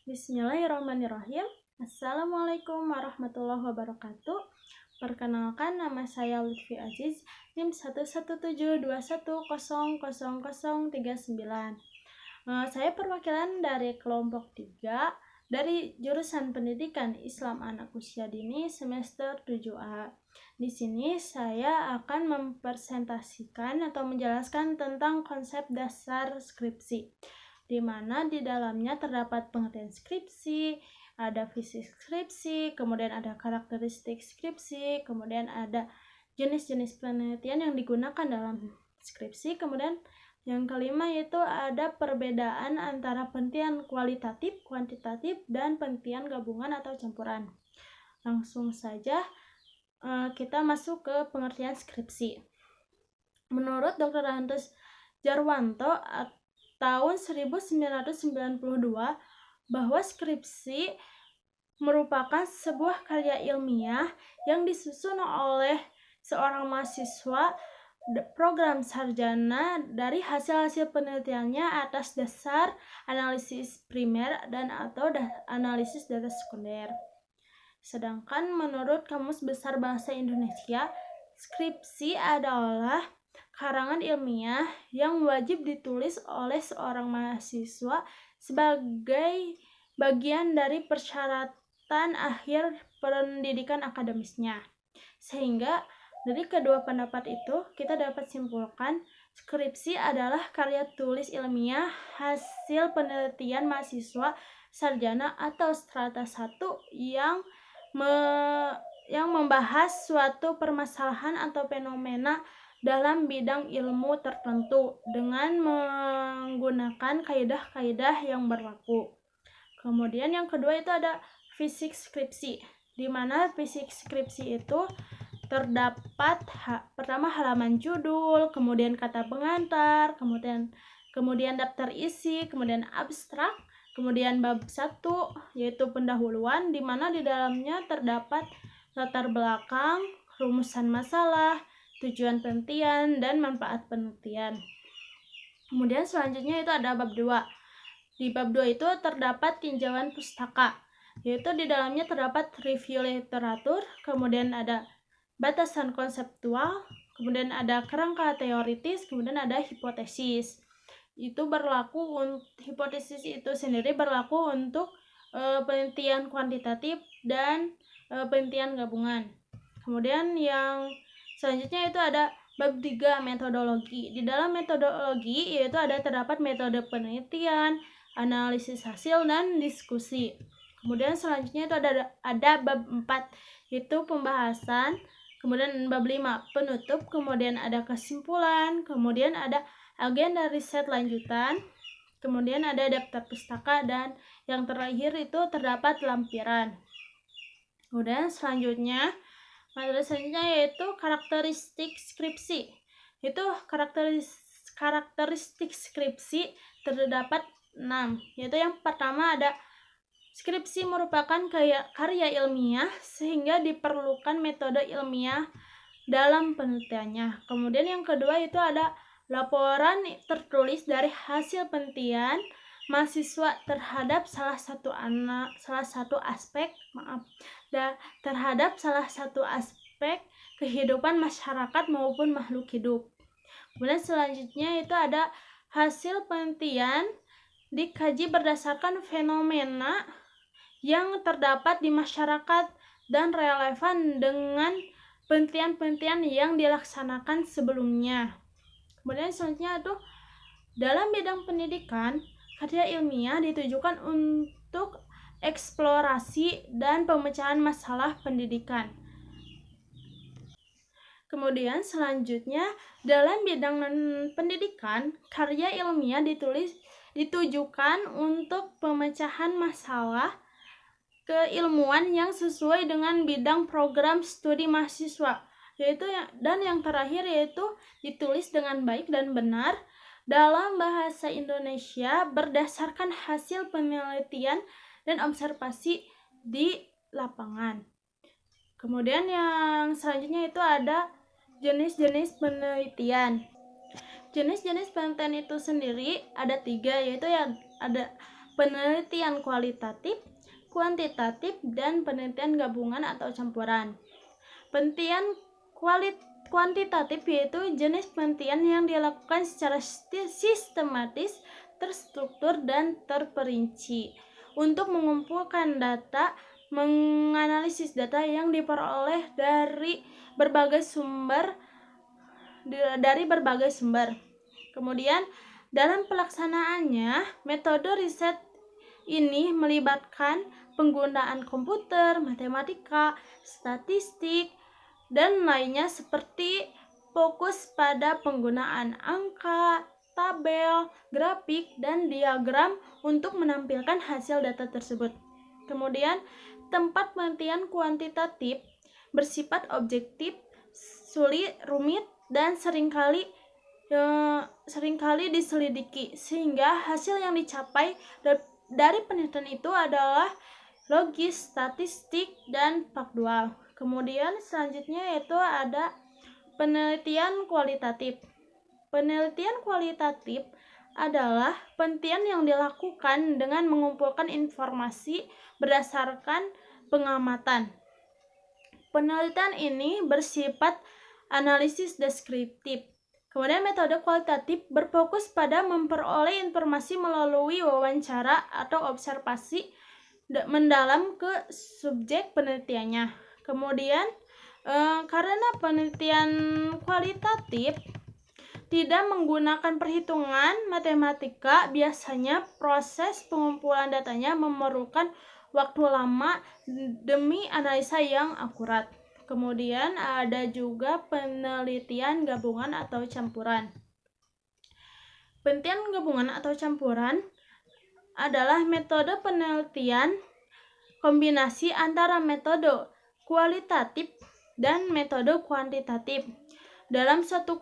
Bismillahirrahmanirrahim. Assalamualaikum warahmatullahi wabarakatuh. Perkenalkan, nama saya Lutfi Aziz, NIM 11721000039. Saya perwakilan dari kelompok 3 dari jurusan Pendidikan Islam Anak Usia Dini semester 7A. Di sini saya akan mempresentasikan atau menjelaskan tentang konsep dasar skripsi, di mana di dalamnya terdapat pengertian skripsi, ada visi skripsi, kemudian ada karakteristik skripsi, kemudian ada jenis-jenis penelitian yang digunakan dalam skripsi, kemudian yang kelima yaitu ada perbedaan antara penelitian kualitatif, kuantitatif, dan penelitian gabungan atau campuran. Langsung saja kita masuk ke pengertian skripsi. Menurut Dr. Hantus Jarwanto tahun 1992 bahwa skripsi merupakan sebuah karya ilmiah yang disusun oleh seorang mahasiswa program sarjana dari hasil-hasil penelitiannya atas dasar analisis primer dan atau analisis data sekunder. Sedangkan menurut Kamus Besar Bahasa Indonesia, skripsi adalah karangan ilmiah yang wajib ditulis oleh seorang mahasiswa sebagai bagian dari persyaratan akhir pendidikan akademisnya. Sehingga dari kedua pendapat itu kita dapat simpulkan skripsi adalah karya tulis ilmiah hasil penelitian mahasiswa sarjana atau strata 1 yang membahas suatu permasalahan atau fenomena dalam bidang ilmu tertentu dengan menggunakan kaidah-kaidah yang berlaku. Kemudian yang kedua itu ada fisik skripsi, di mana fisik skripsi itu terdapat pertama halaman judul, kemudian kata pengantar, kemudian daftar isi, kemudian abstrak, kemudian bab 1 yaitu pendahuluan, di mana di dalamnya terdapat latar belakang, rumusan masalah, tujuan penelitian, dan manfaat penelitian. Kemudian selanjutnya itu ada bab 2. Di bab 2 itu terdapat tinjauan pustaka, yaitu di dalamnya terdapat review literatur, kemudian ada batasan konseptual, kemudian ada kerangka teoritis, kemudian ada hipotesis. Hipotesis itu sendiri berlaku untuk penelitian kuantitatif dan penelitian gabungan. Kemudian yang selanjutnya itu ada bab 3 metodologi. Di dalam metodologi yaitu terdapat metode penelitian, analisis hasil, dan diskusi. Kemudian selanjutnya itu ada bab 4 yaitu pembahasan, kemudian bab 5 penutup, kemudian ada kesimpulan, kemudian ada agenda riset lanjutan, kemudian ada daftar pustaka, dan yang terakhir itu terdapat lampiran. Kemudian selanjutnya materi selanjutnya yaitu karakteristik skripsi. Itu karakteristik skripsi terdapat 6, yaitu yang pertama ada skripsi merupakan karya ilmiah sehingga diperlukan metode ilmiah dalam penelitiannya. Kemudian yang kedua itu ada laporan tertulis dari hasil penelitian mahasiswa terhadap salah satu aspek kehidupan masyarakat maupun makhluk hidup. Kemudian selanjutnya itu ada hasil penelitian dikaji berdasarkan fenomena yang terdapat di masyarakat dan relevan dengan penelitian-penelitian yang dilaksanakan sebelumnya. Kemudian selanjutnya itu dalam bidang pendidikan, karya ilmiah ditujukan untuk eksplorasi dan pemecahan masalah pendidikan. Kemudian selanjutnya dalam bidang pendidikan, karya ilmiah ditujukan untuk pemecahan masalah keilmuan yang sesuai dengan bidang program studi mahasiswa, dan yang terakhir yaitu ditulis dengan baik dan benar dalam bahasa Indonesia berdasarkan hasil penelitian dan observasi di lapangan. Kemudian yang selanjutnya itu ada jenis-jenis penelitian. Jenis-jenis penelitian itu sendiri ada 3, yaitu ada penelitian kualitatif, kuantitatif, dan penelitian gabungan atau campuran. Penelitian kuantitatif yaitu jenis penelitian yang dilakukan secara sistematis, terstruktur, dan terperinci untuk mengumpulkan data, menganalisis data yang diperoleh dari berbagai sumber. Kemudian dalam pelaksanaannya, metode riset ini melibatkan penggunaan komputer, matematika, statistik, dan lainnya seperti fokus pada penggunaan angka, tabel, grafik, dan diagram untuk menampilkan hasil data tersebut. Kemudian, tempat penelitian kuantitatif bersifat objektif, sulit, rumit, dan seringkali diselidiki, sehingga hasil yang dicapai dari penelitian itu adalah logis, statistik, dan faktual. Kemudian selanjutnya yaitu ada penelitian kualitatif. Penelitian kualitatif adalah penelitian yang dilakukan dengan mengumpulkan informasi berdasarkan pengamatan. Penelitian ini bersifat analisis deskriptif. Kemudian metode kualitatif berfokus pada memperoleh informasi melalui wawancara atau observasi mendalam ke subjek penelitiannya. Kemudian karena penelitian kualitatif tidak menggunakan perhitungan matematika, biasanya proses pengumpulan datanya memerlukan waktu lama demi analisa yang akurat. Kemudian ada juga penelitian gabungan atau campuran. Penelitian gabungan atau campuran adalah metode penelitian kombinasi antara metode kualitatif dan metode kuantitatif dalam suatu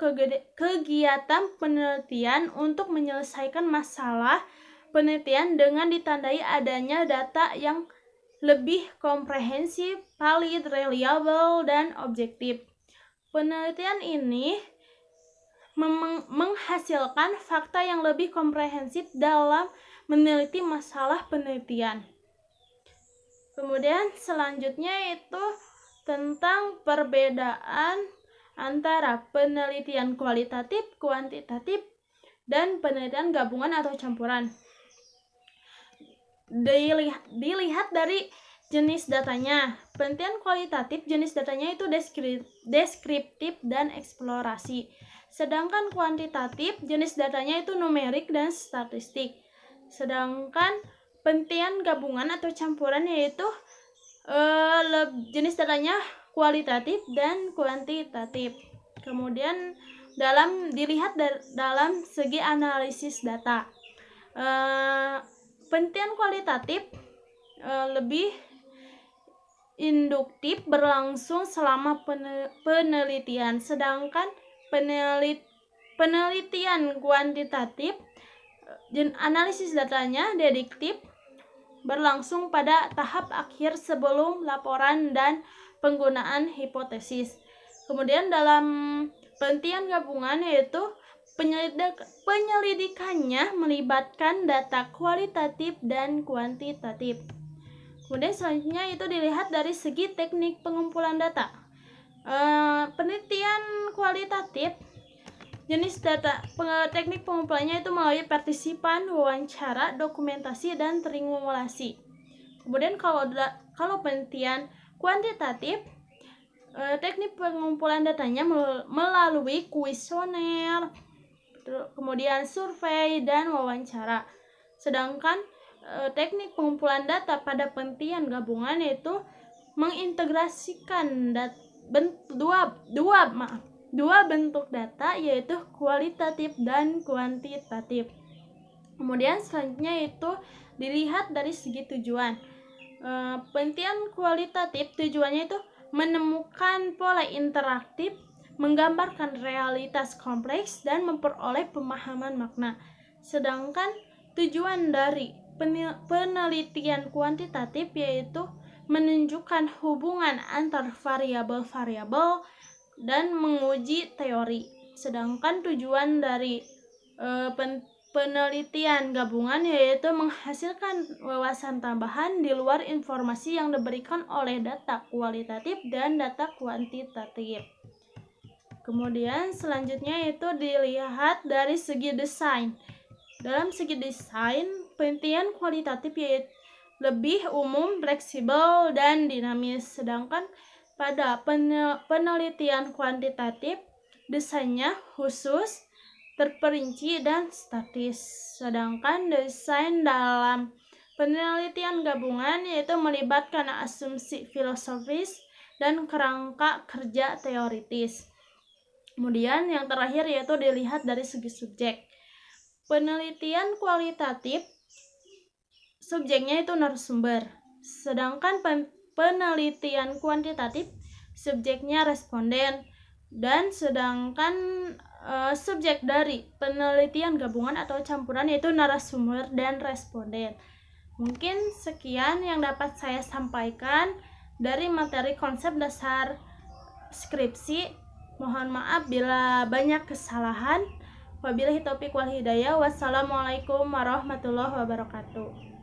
kegiatan penelitian untuk menyelesaikan masalah penelitian dengan ditandai adanya data yang lebih komprehensif, valid, reliable, dan objektif. Penelitian ini menghasilkan fakta yang lebih komprehensif dalam meneliti masalah penelitian. Kemudian selanjutnya itu tentang perbedaan antara penelitian kualitatif, kuantitatif, dan penelitian gabungan atau campuran. Dilihat dari jenis datanya. Penelitian kualitatif jenis datanya itu deskriptif dan eksplorasi. Sedangkan kuantitatif jenis datanya itu numerik dan statistik. Sedangkan penelitian gabungan atau campuran yaitu jenis datanya kualitatif dan kuantitatif. Kemudian dilihat dalam segi analisis data. Penelitian kualitatif lebih induktif, berlangsung selama penelitian, sedangkan penelitian kuantitatif analisis datanya deduktif, berlangsung pada tahap akhir sebelum laporan dan penggunaan hipotesis. Kemudian dalam penelitian gabungan yaitu penyelidikannya melibatkan data kualitatif dan kuantitatif. Kemudian selanjutnya itu dilihat dari segi teknik pengumpulan data. Penelitian kualitatif jenis data, teknik pengumpulannya itu melalui partisipan, wawancara, dokumentasi, dan triangulasi. Kemudian kalau penelitian kuantitatif, teknik pengumpulan datanya melalui kuesioner, kemudian survei, dan wawancara. Sedangkan teknik pengumpulan data pada penelitian gabungan yaitu mengintegrasikan dua bentuk data yaitu kualitatif dan kuantitatif. Kemudian selanjutnya itu dilihat dari segi tujuan. Penelitian kualitatif tujuannya itu menemukan pola interaktif, menggambarkan realitas kompleks, dan memperoleh pemahaman makna. Sedangkan tujuan dari penelitian kuantitatif yaitu menunjukkan hubungan antar variabel-variabel dan menguji teori. Sedangkan tujuan dari penelitian gabungan yaitu menghasilkan wawasan tambahan di luar informasi yang diberikan oleh data kualitatif dan data kuantitatif. Kemudian selanjutnya itu dilihat dari segi desain. Dalam segi desain, penelitian kualitatif yaitu lebih umum, fleksibel, dan dinamis. Sedangkan pada penelitian kuantitatif, desainnya khusus, terperinci, dan statis. Sedangkan desain dalam penelitian gabungan yaitu melibatkan asumsi filosofis dan kerangka kerja teoritis. Kemudian yang terakhir yaitu dilihat dari segi subjek. Penelitian kualitatif subjeknya itu narasumber, sedangkan penelitian kuantitatif subjeknya responden, dan sedangkan subjek dari penelitian gabungan atau campuran yaitu narasumber dan responden. Mungkin sekian yang dapat saya sampaikan dari materi konsep dasar skripsi. Mohon maaf bila banyak kesalahan. Wabillahi taufiq wal hidayah. Wassalamualaikum warahmatullahi wabarakatuh.